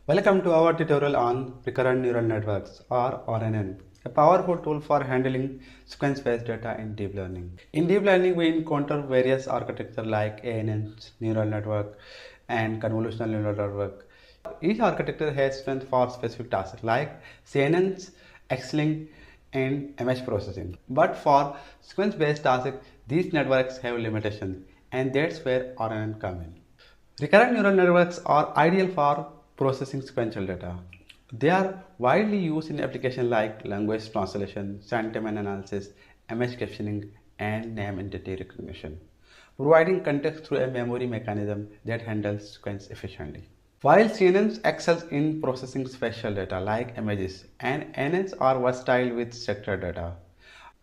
Welcome to our tutorial on Recurrent Neural Networks or RNN, a powerful tool for handling sequence-based data in deep learning. In deep learning, we encounter various architectures like ANNs, neural network, and convolutional neural network. Each architecture has strength for specific tasks like CNNs, X-Link, and image processing. But for sequence-based tasks, these networks have limitations, and that's where RNN come in. Recurrent neural networks are ideal for processing sequential data. They are widely used in applications like language translation, sentiment analysis, image captioning, and name entity recognition, providing context through a memory mechanism that handles sequence efficiently. While CNNs excel in processing spatial data like images, and NNs are versatile with structured data,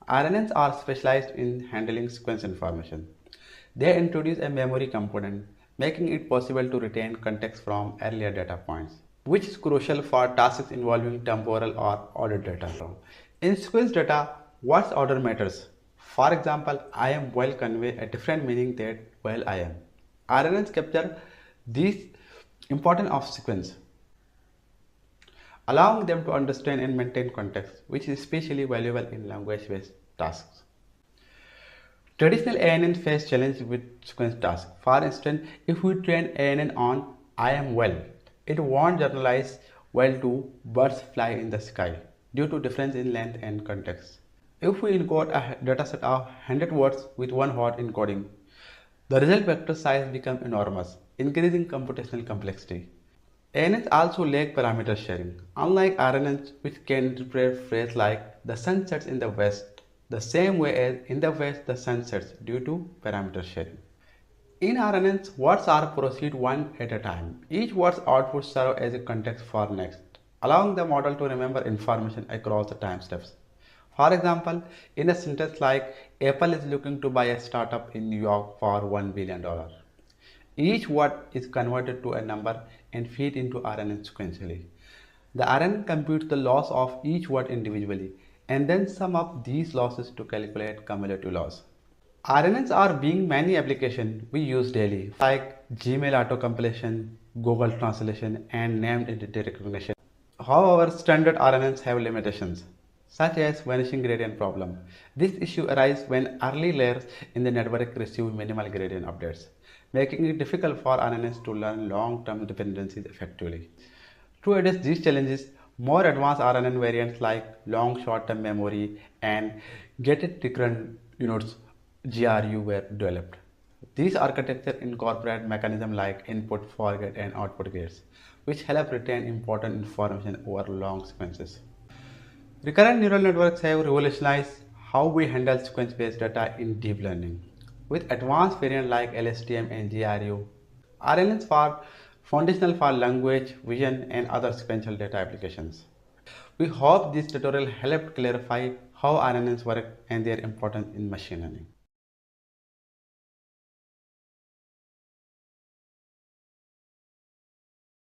RNNs are specialized in handling sequence information. They introduce a memory component, making it possible to retain context from earlier data points, which is crucial for tasks involving temporal or ordered data. In sequence data, what's order matters. For example, I am well convey a different meaning that well I am. RNNs capture these importance of sequence, allowing them to understand and maintain context, which is especially valuable in language-based tasks. Traditional ANN face challenges with sequence tasks. For instance, if we train ANN on I am well, it won't generalize well to birds fly in the sky due to difference in length and context. If we encode a dataset of 100 words with 1 word encoding, the result vector size becomes enormous, increasing computational complexity. ANNs also lack parameter sharing, unlike RNNs which can interpret phrases like the sun sets in the west the same way as in the west the sun sets due to parameter sharing. In RNNs, words are proceed one at a time. Each word's output serves as a context for next, allowing the model to remember information across the time steps. For example, in a sentence like Apple is looking to buy a startup in New York for $1 billion. Each word is converted to a number and feed into RNN sequentially. The RNN computes the loss of each word individually and then sum up these losses to calculate cumulative loss. RNNs are being many applications we use daily like Gmail auto-completion, Google Translation and named entity recognition. However, standard RNNs have limitations such as vanishing gradient problem. This issue arises when early layers in the network receive minimal gradient updates, making it difficult for RNNs to learn long-term dependencies effectively. To address these challenges, more advanced RNN variants like long short-term memory and gated recurrent units GRU were developed. These architectures incorporate mechanisms like input, forget, and output gates, which help retain important information over long sequences. Recurrent neural networks have revolutionized how we handle sequence-based data in deep learning. With advanced variants like LSTM and GRU, RNNs are foundational for language, vision, and other sequential data applications. We hope this tutorial helped clarify how RNNs work and their importance in machine learning.